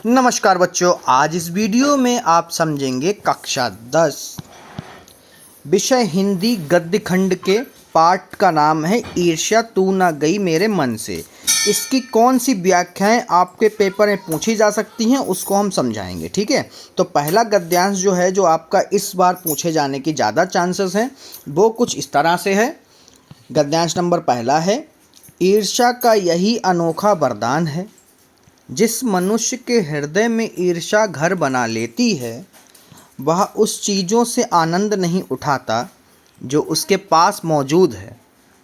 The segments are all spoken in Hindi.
नमस्कार बच्चों, आज इस वीडियो में आप समझेंगे कक्षा 10 विषय हिंदी गद्य खंड के पाठ का नाम है ईर्ष्या तू ना गई मेरे मन से। इसकी कौन सी व्याख्याएं आपके पेपर में पूछी जा सकती हैं उसको हम समझाएंगे। ठीक है, तो पहला गद्यांश जो है जो आपका इस बार पूछे जाने की ज़्यादा चांसेस हैं वो कुछ इस तरह से है। गद्यांश नंबर पहला है, ईर्ष्या का यही अनोखा वरदान है, जिस मनुष्य के हृदय में ईर्ष्या घर बना लेती है वह उस चीज़ों से आनंद नहीं उठाता जो उसके पास मौजूद है,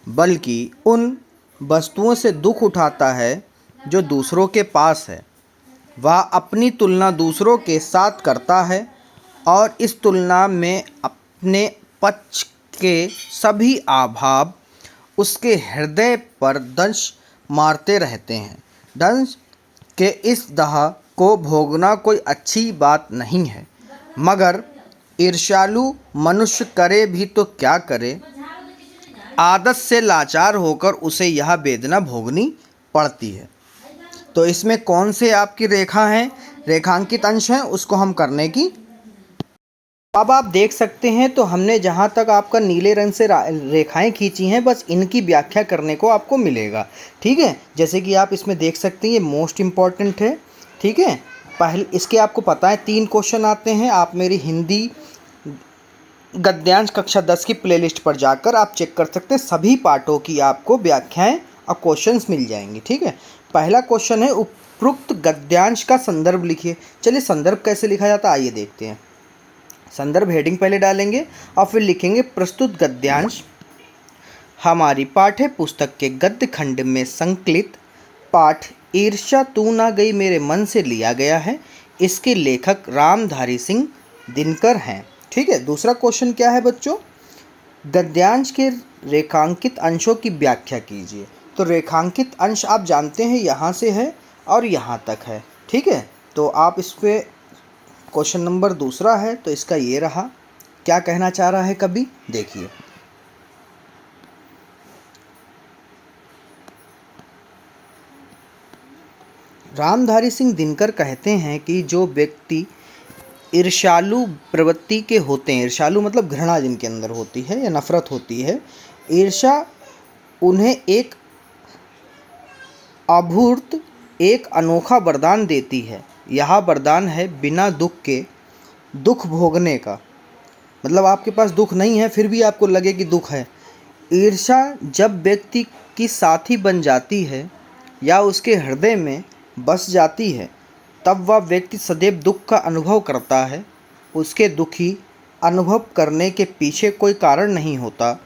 बल्कि उन वस्तुओं से दुख उठाता है जो दूसरों के पास है। वह अपनी तुलना दूसरों के साथ करता है और इस तुलना में अपने पक्ष के सभी अभाव उसके हृदय पर दंश मारते रहते हैं। दंश के इस दाह को भोगना कोई अच्छी बात नहीं है, मगर ईर्ष्यालु मनुष्य करे भी तो क्या करे, आदत से लाचार होकर उसे यह वेदना भोगनी पड़ती है। तो इसमें कौन से आपकी रेखा हैं, रेखांकित अंश हैं, उसको हम करने की। अब आप देख सकते हैं तो हमने जहाँ तक आपका नीले रंग से रेखाएं खींची हैं बस इनकी व्याख्या करने को आपको मिलेगा। ठीक है, जैसे कि आप इसमें देख सकते हैं ये मोस्ट इम्पॉर्टेंट है। ठीक है, पहले इसके आपको पता है 3 क्वेश्चन आते हैं। आप मेरी हिंदी गद्यांश कक्षा 10 की प्लेलिस्ट पर जाकर आप चेक कर सकते हैं, सभी पाठों की आपको व्याख्याएं और क्वेश्चंस मिल जाएंगी। ठीक है, पहला क्वेश्चन है उपरोक्त गद्यांश का संदर्भ लिखिए। चलिए संदर्भ कैसे लिखा जाता है आइए देखते हैं। संदर्भ हेडिंग पहले डालेंगे और फिर लिखेंगे प्रस्तुत गद्यांश हमारी पाठ्य पुस्तक के गद्य खंड में संकलित पाठ ईर्ष्या तू ना गई मेरे मन से लिया गया है। इसके लेखक रामधारी सिंह दिनकर हैं। ठीक है, दूसरा क्वेश्चन क्या है बच्चों, गद्यांश के रेखांकित अंशों की व्याख्या कीजिए। तो रेखांकित अंश आप जानते हैं यहाँ से है और यहाँ तक है। ठीक है, तो आप इस पर क्वेश्चन नंबर दूसरा है तो इसका ये रहा, क्या कहना चाह रहा है कवि, देखिए। रामधारी सिंह दिनकर कहते हैं कि जो व्यक्ति ईर्ष्यालु प्रवृत्ति के होते हैं, ईर्ष्यालु मतलब घृणा जिनके अंदर होती है या नफरत होती है, ईर्ष्या उन्हें एक अभूत एक अनोखा वरदान देती है। यह वरदान है बिना दुख के दुख भोगने का। मतलब आपके पास दुख नहीं है फिर भी आपको लगे कि दुख है। ईर्ष्या जब व्यक्ति की साथी बन जाती है या उसके हृदय में बस जाती है तब वह व्यक्ति सदैव दुख का अनुभव करता है। उसके दुखी अनुभव करने के पीछे कोई कारण नहीं होता,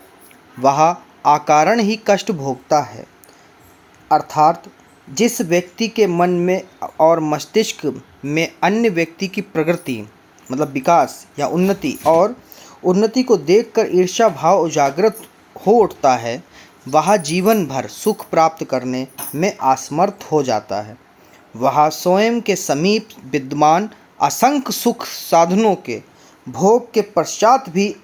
वह अकारण ही कष्ट भोगता है। अर्थात जिस व्यक्ति के मन में और मस्तिष्क में अन्य व्यक्ति की प्रगति मतलब विकास या उन्नति को देखकर ईर्ष्या भाव उजागृत हो उठता है, वह जीवन भर सुख प्राप्त करने में असमर्थ हो जाता है। वह स्वयं के समीप विद्यमान असंख्य सुख साधनों के भोग के पश्चात भी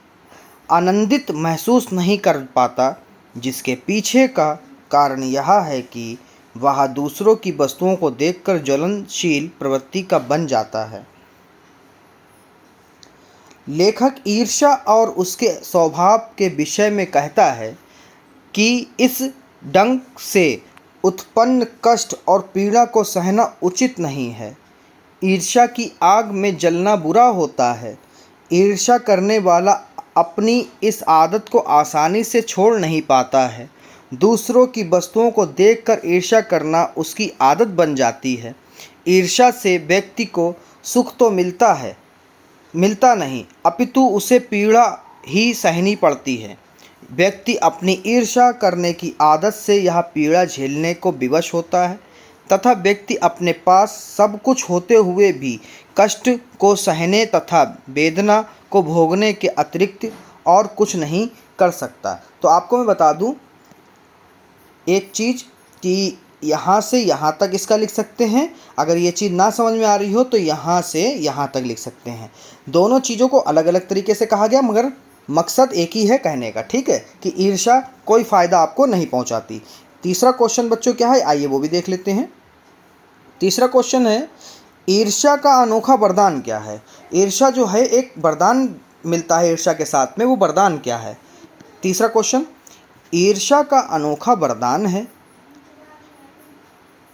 आनंदित महसूस नहीं कर पाता, जिसके पीछे का कारण यह है कि वह दूसरों की वस्तुओं को देखकर ज्वलनशील प्रवृत्ति का बन जाता है। लेखक ईर्ष्या और उसके स्वभाव के विषय में कहता है कि इस ढंग से उत्पन्न कष्ट और पीड़ा को सहना उचित नहीं है। ईर्ष्या की आग में जलना बुरा होता है। ईर्ष्या करने वाला अपनी इस आदत को आसानी से छोड़ नहीं पाता है। दूसरों की वस्तुओं को देखकर ईर्ष्या करना उसकी आदत बन जाती है। ईर्ष्या से व्यक्ति को सुख तो मिलता नहीं, अपितु उसे पीड़ा ही सहनी पड़ती है। व्यक्ति अपनी ईर्ष्या करने की आदत से यह पीड़ा झेलने को विवश होता है तथा व्यक्ति अपने पास सब कुछ होते हुए भी कष्ट को सहने तथा वेदना को भोगने के अतिरिक्त और कुछ नहीं कर सकता। तो आपको मैं बता दूं एक चीज़ कि यहाँ से यहाँ तक इसका लिख सकते हैं। अगर ये चीज़ ना समझ में आ रही हो तो यहाँ से यहाँ तक लिख सकते हैं। दोनों चीज़ों को अलग अलग तरीके से कहा गया मगर मकसद एक ही है कहने का। ठीक है, कि ईर्ष्या कोई फ़ायदा आपको नहीं पहुँचाती। तीसरा क्वेश्चन बच्चों क्या है आइए वो भी देख लेते हैं। तीसरा क्वेश्चन है, ईर्ष्या का अनोखा वरदान क्या है? ईर्ष्या जो है एक वरदान मिलता है ईर्ष्या के साथ में, वो वरदान क्या है? तीसरा क्वेश्चन, ईर्ष्या का अनोखा वरदान है,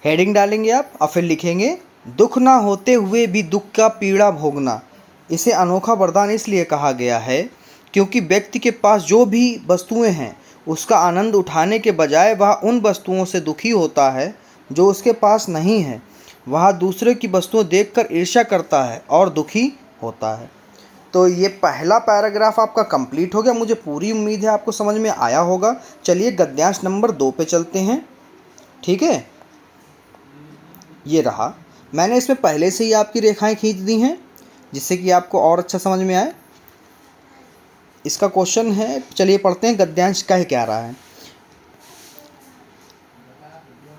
हेडिंग डालेंगे आप और फिर लिखेंगे दुख ना होते हुए भी दुख का पीड़ा भोगना। इसे अनोखा वरदान इसलिए कहा गया है क्योंकि व्यक्ति के पास जो भी वस्तुएं हैं उसका आनंद उठाने के बजाय वह उन वस्तुओं से दुखी होता है जो उसके पास नहीं है। वह दूसरे की वस्तुएं देखकर ईर्ष्या करता है और दुखी होता है। तो ये पहला पैराग्राफ आपका कंप्लीट हो गया। मुझे पूरी उम्मीद है आपको समझ में आया होगा। चलिए गद्यांश नंबर 2 पे चलते हैं। ठीक है, ये रहा। मैंने इसमें पहले से ही आपकी रेखाएं खींच दी हैं जिससे कि आपको और अच्छा समझ में आए। इसका क्वेश्चन है, चलिए पढ़ते हैं गद्यांश कह क्या रहा है।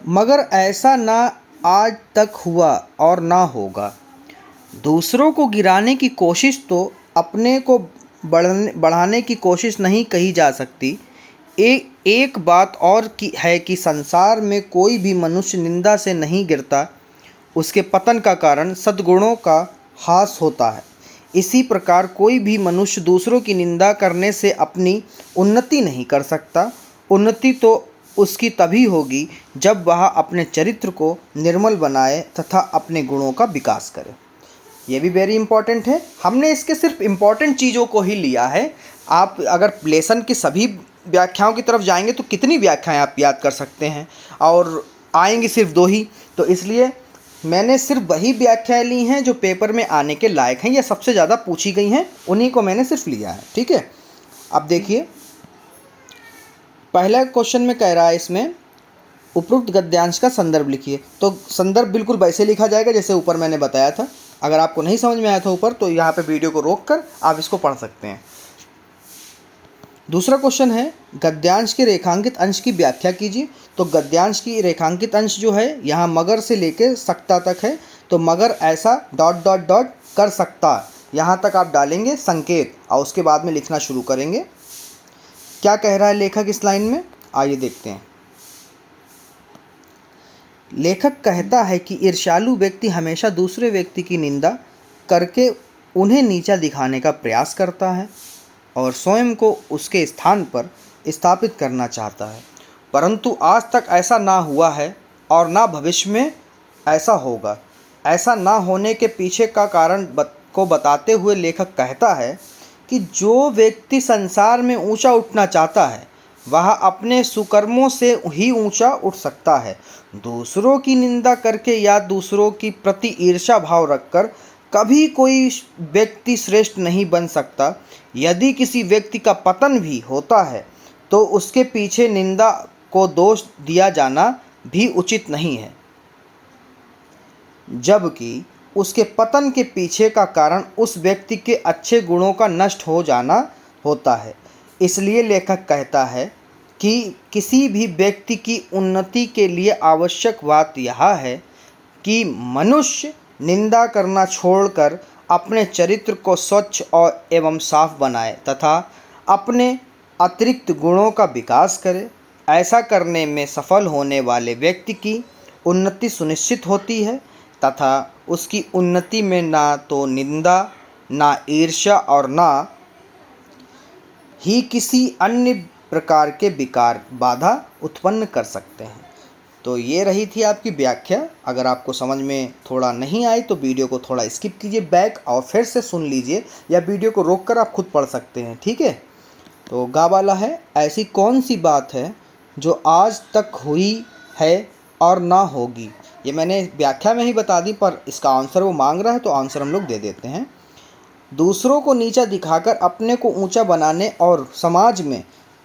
मगर ऐसा ना आज तक हुआ और ना होगा। दूसरों को गिराने की कोशिश तो अपने को बढ़ाने की कोशिश नहीं कही जा सकती। एक बात और की है कि संसार में कोई भी मनुष्य निंदा से नहीं गिरता, उसके पतन का कारण सद्गुणों का ह्रास होता है। इसी प्रकार कोई भी मनुष्य दूसरों की निंदा करने से अपनी उन्नति नहीं कर सकता। उन्नति तो उसकी तभी होगी जब वह अपने चरित्र को निर्मल बनाए तथा अपने गुणों का विकास करे। ये भी वेरी इंपॉर्टेंट है। हमने इसके सिर्फ इम्पॉर्टेंट चीज़ों को ही लिया है। आप अगर लेसन की सभी व्याख्याओं की तरफ जाएंगे तो कितनी व्याख्याएं आप याद कर सकते हैं, और आएंगी सिर्फ 2 ही। तो इसलिए मैंने सिर्फ वही व्याख्याएं ली हैं जो पेपर में आने के लायक हैं या सबसे ज़्यादा पूछी गई हैं, उन्हीं को मैंने सिर्फ लिया है। ठीक है, अब देखिए पहला क्वेश्चन में कह रहा है इसमें उपरोक्त गद्यांश का संदर्भ लिखिए। तो संदर्भ बिल्कुल वैसे लिखा जाएगा जैसे ऊपर मैंने बताया था। अगर आपको नहीं समझ में आया था ऊपर तो यहाँ पे वीडियो को रोककर आप इसको पढ़ सकते हैं। दूसरा क्वेश्चन है गद्यांश के रेखांकित अंश की व्याख्या कीजिए। तो गद्यांश की रेखांकित अंश जो है यहाँ मगर से लेकर सकता तक है। तो मगर ऐसा ... कर सकता, यहाँ तक आप डालेंगे संकेत और उसके बाद में लिखना शुरू करेंगे। क्या कह रहा है लेखक इस लाइन में, आइए देखते हैं। लेखक कहता है कि ईर्ष्यालु व्यक्ति हमेशा दूसरे व्यक्ति की निंदा करके उन्हें नीचा दिखाने का प्रयास करता है और स्वयं को उसके स्थान पर स्थापित करना चाहता है, परंतु आज तक ऐसा ना हुआ है और ना भविष्य में ऐसा होगा। ऐसा ना होने के पीछे का कारण को बताते हुए लेखक कहता है कि जो व्यक्ति संसार में ऊंचा उठना चाहता है वह अपने सुकर्मों से ही ऊंचा उठ सकता है। दूसरों की निंदा करके या दूसरों की प्रति ईर्ष्या भाव रखकर कभी कोई व्यक्ति श्रेष्ठ नहीं बन सकता। यदि किसी व्यक्ति का पतन भी होता है तो उसके पीछे निंदा को दोष दिया जाना भी उचित नहीं है, जबकि उसके पतन के पीछे का कारण उस व्यक्ति के अच्छे गुणों का नष्ट हो जाना होता है। इसलिए लेखक कहता है कि किसी भी व्यक्ति की उन्नति के लिए आवश्यक बात यह है कि मनुष्य निंदा करना छोड़कर अपने चरित्र को स्वच्छ और एवं साफ बनाए तथा अपने अतिरिक्त गुणों का विकास करे। ऐसा करने में सफल होने वाले व्यक्ति की उन्नति सुनिश्चित होती है तथा उसकी उन्नति में ना तो निंदा, ना ईर्ष्या और ना ही किसी अन्य प्रकार के विकार बाधा उत्पन्न कर सकते हैं। तो ये रही थी आपकी व्याख्या। अगर आपको समझ में थोड़ा नहीं आई तो वीडियो को थोड़ा स्किप कीजिए बैक और फिर से सुन लीजिए, या वीडियो को रोककर आप खुद पढ़ सकते हैं। ठीक है, तो गा वाला है, ऐसी कौन सी बात है जो आज तक हुई है और ना होगी। ये मैंने व्याख्या में ही बता दी, पर इसका आंसर वो मांग रहा है तो आंसर हम लोग दे देते हैं। दूसरों को नीचा दिखाकर अपने को ऊंचा बनाने और समाज में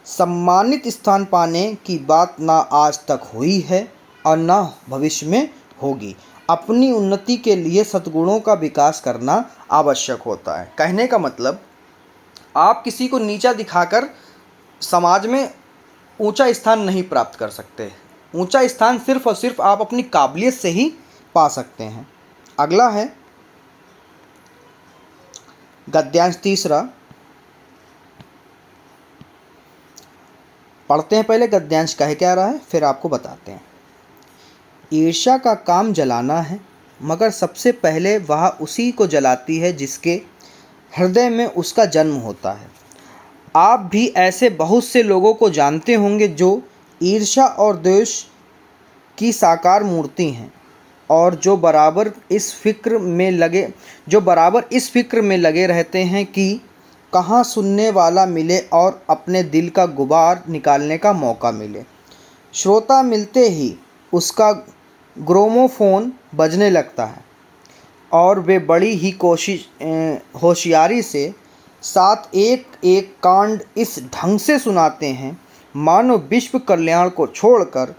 सम्मानित स्थान पाने की बात ना आज तक हुई है और ना भविष्य में होगी। अपनी उन्नति के लिए सद्गुणों का विकास करना आवश्यक होता है। कहने का मतलब, आप किसी को नीचा दिखाकर समाज में ऊंचा स्थान नहीं प्राप्त कर सकते। ऊंचा स्थान सिर्फ और सिर्फ आप अपनी काबिलियत से ही पा सकते हैं। अगला है गद्यांश तीसरा। पढ़ते हैं पहले गद्यांश कह क्या रहा है, फिर आपको बताते हैं। ईर्ष्या का काम जलाना है, मगर सबसे पहले वह उसी को जलाती है जिसके हृदय में उसका जन्म होता है। आप भी ऐसे बहुत से लोगों को जानते होंगे जो ईर्ष्या और द्वेष की साकार मूर्ति हैं और जो बराबर इस फिक्र में लगे रहते हैं कि कहाँ सुनने वाला मिले और अपने दिल का गुबार निकालने का मौका मिले। श्रोता मिलते ही उसका ग्रामोफोन बजने लगता है और वे बड़ी ही होशियारी से साथ एक एक कांड इस ढंग से सुनाते हैं मानो विश्व कल्याण को छोड़कर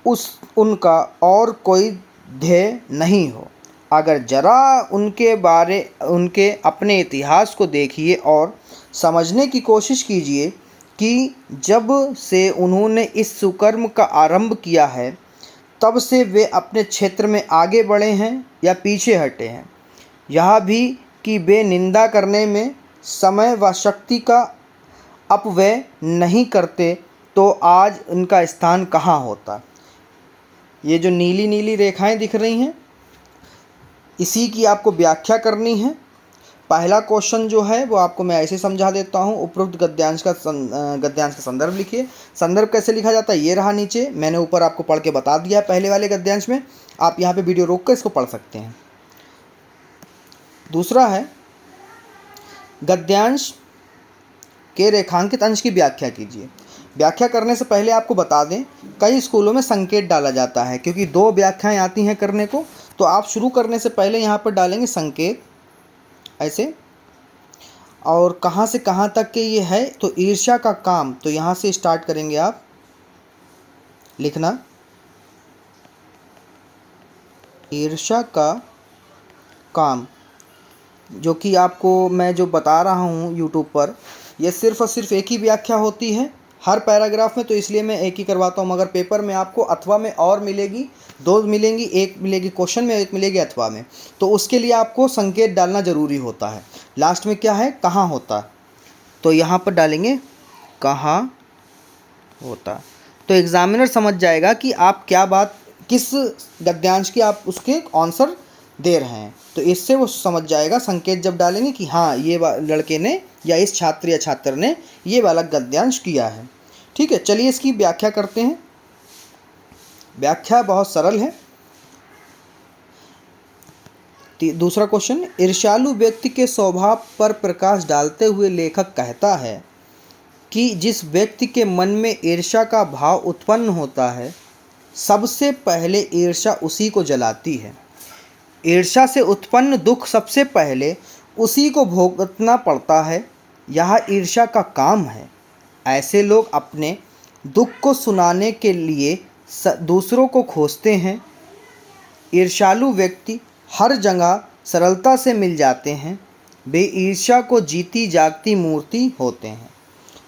उनका और कोई ध्येय नहीं हो। अगर जरा उनके अपने इतिहास को देखिए और समझने की कोशिश कीजिए कि जब से उन्होंने इस सुकर्म का आरंभ किया है तब से वे अपने क्षेत्र में आगे बढ़े हैं या पीछे हटे हैं। यह भी कि वे निंदा करने में समय व शक्ति का अपव्यय नहीं करते तो आज उनका स्थान कहाँ होता। ये जो नीली नीली रेखाएं दिख रही हैं इसी की आपको व्याख्या करनी है। पहला क्वेश्चन जो है वो आपको मैं ऐसे समझा देता हूँ। उपरोक्त गद्यांश का संदर्भ लिखिए। संदर्भ कैसे लिखा जाता है ये रहा नीचे, मैंने ऊपर आपको पढ़ के बता दिया पहले वाले गद्यांश में। आप यहाँ पे वीडियो रोक कर इसको पढ़ सकते हैं। दूसरा है गद्यांश के रेखांकित अंश की व्याख्या कीजिए। व्याख्या करने से पहले आपको बता दें कई स्कूलों में संकेत डाला जाता है क्योंकि दो व्याख्याएं आती हैं करने को, तो आप शुरू करने से पहले यहाँ पर डालेंगे संकेत ऐसे। और कहाँ से कहाँ तक के ये है तो ईर्ष्या का काम, तो यहाँ से स्टार्ट करेंगे आप लिखना। ईर्ष्या का काम जो कि आपको मैं जो बता रहा हूँ यूट्यूब पर, यह सिर्फ और सिर्फ एक ही व्याख्या होती है हर पैराग्राफ में, तो इसलिए मैं एक ही करवाता हूँ। मगर पेपर में आपको अथवा में और मिलेगी, दो मिलेंगी, एक मिलेगी क्वेश्चन में, एक मिलेगी अथवा में, तो उसके लिए आपको संकेत डालना ज़रूरी होता है। लास्ट में क्या है कहाँ होता, तो यहाँ पर डालेंगे कहाँ होता, तो एग्जामिनर समझ जाएगा कि आप क्या बात किस गद्यांश की आप उसके आंसर दे रहे हैं, तो इससे वो समझ जाएगा। संकेत जब डालेंगे कि हाँ ये लड़के ने या इस छात्र या छात्र ने ये वाला गद्यांश किया है। ठीक है, चलिए इसकी व्याख्या करते हैं। व्याख्या बहुत सरल है। दूसरा क्वेश्चन, ईर्ष्यालु व्यक्ति के स्वभाव पर प्रकाश डालते हुए लेखक कहता है कि जिस व्यक्ति के मन में ईर्ष्या का भाव उत्पन्न होता है सबसे पहले ईर्ष्या उसी को जलाती है। ईर्ष्या से उत्पन्न दुख सबसे पहले उसी को भुगतना पड़ता है। यह ईर्ष्या का काम है। ऐसे लोग अपने दुख को सुनाने के लिए दूसरों को खोजते हैं। ईर्ष्यालु व्यक्ति हर जगह सरलता से मिल जाते हैं। वे ईर्ष्या को जीती जागती मूर्ति होते हैं।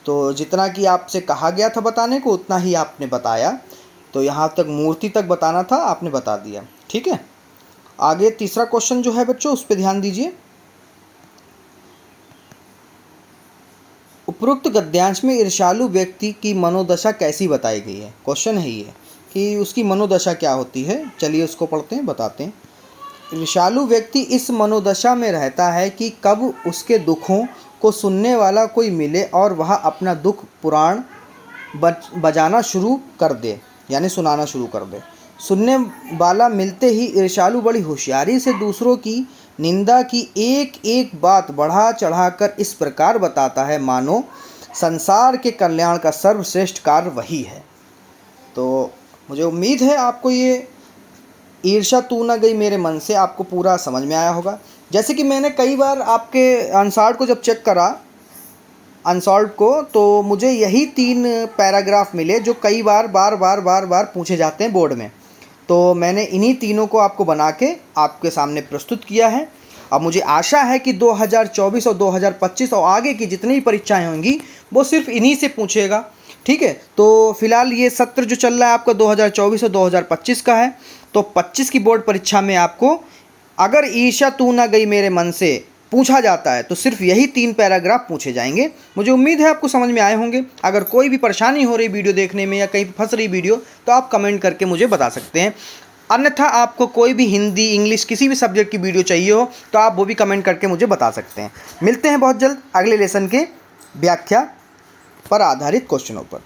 तो जितना कि आपसे कहा गया था बताने को उतना ही आपने बताया, तो यहाँ तक मूर्ति तक बताना था आपने बता दिया। ठीक है, आगे तीसरा क्वेश्चन जो है बच्चों उस पर ध्यान दीजिए। उपरोक्त गद्यांश में ईर्ष्यालु व्यक्ति की मनोदशा कैसी बताई गई है। क्वेश्चन है ये कि उसकी मनोदशा क्या होती है। चलिए उसको पढ़ते हैं, बताते हैं। ईर्ष्यालु व्यक्ति इस मनोदशा में रहता है कि कब उसके दुखों को सुनने वाला कोई मिले और वह अपना दुख पुराण बजाना शुरू कर दे, यानी सुनाना शुरू कर दे। सुनने वाला मिलते ही ईर्ष्यालु बड़ी होशियारी से दूसरों की निंदा की एक एक बात बढ़ा चढ़ाकर इस प्रकार बताता है मानो संसार के कल्याण का सर्वश्रेष्ठ कार्य वही है। तो मुझे उम्मीद है आपको ये ईर्ष्या तू न गई मेरे मन से आपको पूरा समझ में आया होगा। जैसे कि मैंने कई बार आपके अनसॉल्व को जब चेक करा अनसॉल्व को, तो मुझे यही 3 पैराग्राफ मिले जो कई बार बार पूछे जाते हैं बोर्ड में। तो मैंने इन्हीं तीनों को आपको बना के आपके सामने प्रस्तुत किया है। अब मुझे आशा है कि 2024 और 2025 और आगे की जितनी भी परीक्षाएं होंगी वो सिर्फ इन्हीं से पूछेगा। ठीक है, तो फिलहाल ये सत्र जो चल रहा है आपका 2024 और 2025 का है, तो 25 की बोर्ड परीक्षा में आपको अगर ईर्ष्या तू ना गई मेरे मन से पूछा जाता है तो सिर्फ यही 3 पैराग्राफ पूछे जाएंगे। मुझे उम्मीद है आपको समझ में आए होंगे। अगर कोई भी परेशानी हो रही वीडियो देखने में या कहीं फंस रही वीडियो तो आप कमेंट करके मुझे बता सकते हैं। अन्यथा आपको कोई भी हिंदी, इंग्लिश, किसी भी सब्जेक्ट की वीडियो चाहिए हो तो आप वो भी कमेंट करके मुझे बता सकते हैं। मिलते हैं बहुत जल्द अगले लेसन के व्याख्या पर आधारित क्वेश्चनों पर।